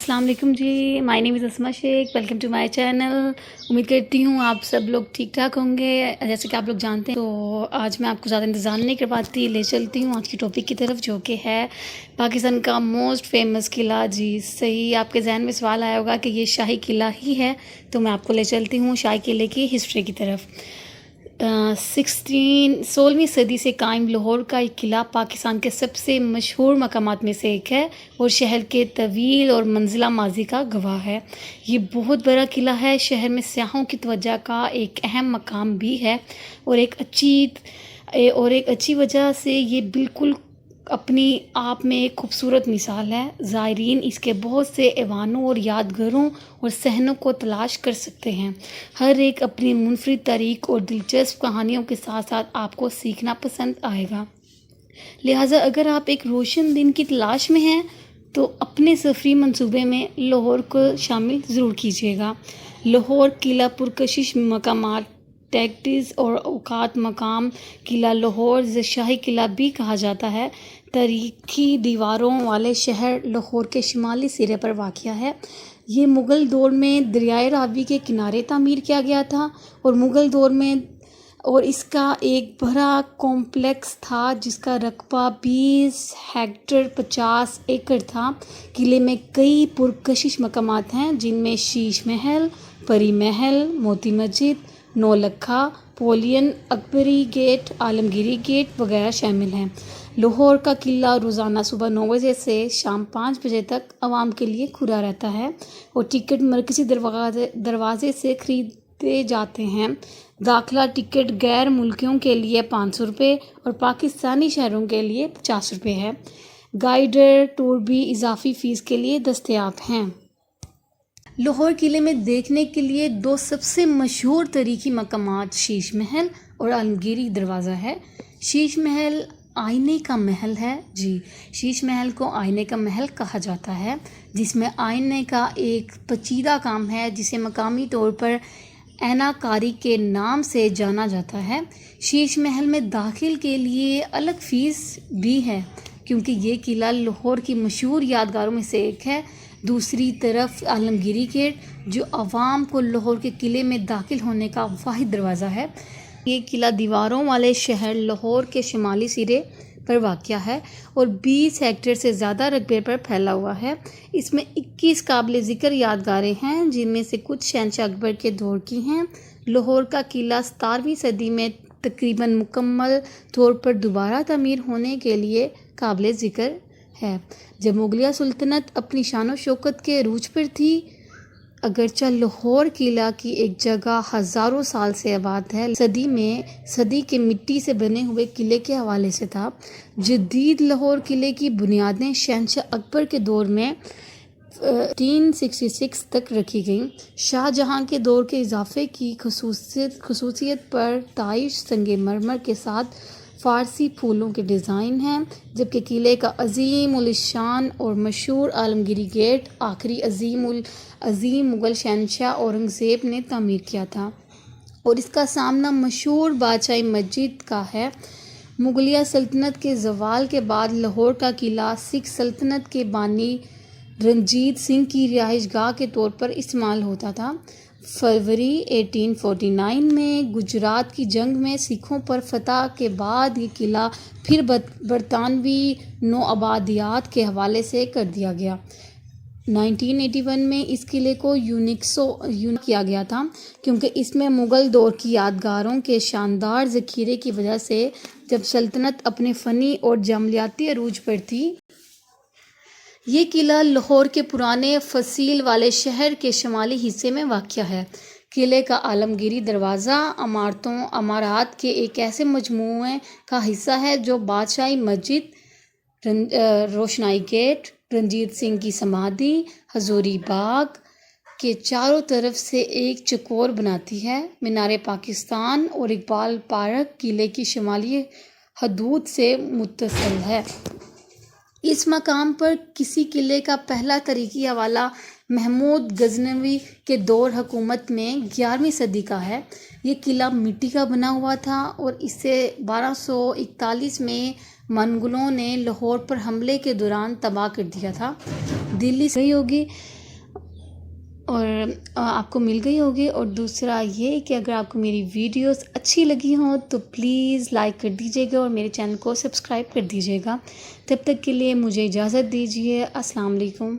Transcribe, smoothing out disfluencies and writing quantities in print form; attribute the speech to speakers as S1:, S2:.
S1: अस्सलाम वालेकुम जी, my name is Asma Shaikh. Welcome to my channel. उम्मीद करती हूँ आप सब लोग ठीक ठाक होंगे। जैसे कि आप लोग जानते हैं तो आज मैं आपको ज़्यादा इंतज़ार नहीं कर पाती, ले चलती हूँ आज की टॉपिक की तरफ, जो कि है पाकिस्तान का मोस्ट फेमस किला। जी सही, आपके जहन में सवाल आया होगा कि ये शाही किला ही है, तो मैं आपको ले चलती हूँ शाही किले की हिस्ट्री की तरफ। 16वीं सदी से कायम लाहौर का एक किला पाकिस्तान के सबसे मशहूर मकामात में से एक है और शहर के तवील और मंजिला माजी का गवाह है। ये बहुत बड़ा किला है, शहर में सयाहों की तवज्जो का एक अहम मकाम भी है और एक अच्छी वजह से ये बिल्कुल अपनी आप में एक खूबसूरत मिसाल है। ज़ायरीन इसके बहुत से ऐवानों और यादगारों और सहनों को तलाश कर सकते हैं। हर एक अपनी मुनफरिद तारीख और दिलचस्प कहानियों के साथ साथ आपको सीखना पसंद आएगा। लिहाजा अगर आप एक रोशन दिन की तलाश में हैं तो अपने सफरी मंसूबे में लाहौर को शामिल ज़रूर कीजिएगा। लाहौर किला पुरकशिश मकामात, टैक्टिस और औकात मकाम किला लाहौर जिसे शाही किला भी कहा जाता है, तारीखी दीवारों वाले शहर लाहौर के शिमाली सिरे पर वाक़या है। ये मुग़ल दौर में दरियाए रावी के किनारे तामीर किया गया था और इसका एक बड़ा कॉम्प्लेक्स था जिसका रकबा 20 हेक्टेयर 50 एकड़ था। किले में कई पुरकशिश मकामात हैं जिनमें शीश महल, परी महल, मोती मस्जिद, नौलखा, पोलियन, अकबरी गेट, आलमगीरी गेट वगैरह शामिल हैं। लाहौर का किला रोज़ाना सुबह 9 बजे से शाम 5 बजे तक आवाम के लिए खुला रहता है और टिकट मरकज़ी दरवाजे से खरीदे जाते हैं। दाखिला टिकट गैर मुल्कियों के लिए 500 रुपये और पाकिस्तानी शहरों के लिए 50 रुपये है। गाइडर टूर भी इजाफी फ़ीस के लिए दस्तयाब हैं। लाहौर किले में देखने के लिए दो सबसे मशहूर तारीखी मकामात शीश महल और आलमगीरी दरवाज़ा है। शीश महल आईने का महल है। जी, शीश महल को आईने का महल कहा जाता है, जिसमें आईने का एक पेचीदा काम है जिसे मकामी तौर पर ऐनाकारी के नाम से जाना जाता है। शीश महल में दाखिल के लिए अलग फ़ीस भी है क्योंकि ये किला लाहौर की मशहूर यादगारों में से एक है। दूसरी तरफ आलमगीरी गेट, जो आवाम को लाहौर के किले में दाखिल होने का वाहिद दरवाज़ा है। ये किला दीवारों वाले शहर लाहौर के शिमाली सिरे पर वाक़या है और 20 हेक्टेयर से ज़्यादा रकबे पर फैला हुआ है। इसमें 21 काबिल ज़िक्र यादगारें हैं जिनमें से कुछ शहंशाह अकबर के दौर की हैं। लाहौर का किला 17वीं सदी में तकरीबन मुकम्मल तौर पर दोबारा तामीर होने के लिए काबिल ज़िक्र है, जब मुगलिया सुल्तनत अपनी शान शौकत के अरूज पर थी। अगरचे लाहौर किला की एक जगह हज़ारों साल से आबाद है, सदी के मिट्टी से बने हुए किले के हवाले से था। जदीद लाहौर किले की बुनियादें शहंशाह अकबर के दौर में 1866 तक रखी गईं। शाहजहां के दौर के इजाफे की खसूसियत पर ताइश संगमरमर के साथ फ़ारसी फूलों के डिज़ाइन हैं, जबकि किले का अजीम उल शान और मशहूर आलमगीरी गेट आखिरी अजीम मुग़ल शहंशाह औरंगज़ेब ने तामीर किया था और इसका सामना मशहूर बादशाही मस्जिद का है। मुगलिया सल्तनत के ज़वाल के बाद लाहौर का किला सिख सल्तनत के बानी रंजीत सिंह की रिहाइशगाह के तौर पर इस्तेमाल होता था। फरवरी 1849 में गुजरात की जंग में सिखों पर फतह के बाद ये किला फिर बरतानवी नौआबादियात के हवाले से कर दिया गया। 1981 में इस किले को यूनेस्को किया गया था क्योंकि इसमें मुग़ल दौर की यादगारों के शानदार ज़ख़ीरे की वजह से जब सल्तनत अपने फ़नी और जामलियाती अरूज पर थी। ये किला लाहौर के पुराने फसील वाले शहर के शुमाली हिस्से में वाक़या है। किले का आलमगीरी दरवाज़ा अमारात के एक ऐसे मजमूए का हिस्सा है जो बादशाही मस्जिद, रोशनाई गेट, रंजीत सिंह की समाधि, हजूरी बाग के चारों तरफ से एक चकोर बनाती है। मीनार पाकिस्तान और इकबाल पार्क किले की शुमाली हदूद से मुत्तसिल है। इस मकाम पर किसी किले का पहला तारीखी हवाला महमूद गजनवी के दौर हुकूमत में 11वीं सदी का है। ये किला मिट्टी का बना हुआ था और इसे 1241 में منگولوں نے لاہور پر حملے کے دوران تباہ کر دیا تھا۔ دلی سے گئی ہوگی اور آپ کو مل گئی ہوگی۔ اور دوسرا یہ کہ اگر آپ کو میری ویڈیوز اچھی لگی ہوں تو پلیز لائک کر دیجیے گا اور میرے چینل کو سبسکرائب کر دیجیے گا۔ تب تک کے لیے مجھے اجازت دیجیے۔ السلام علیکم۔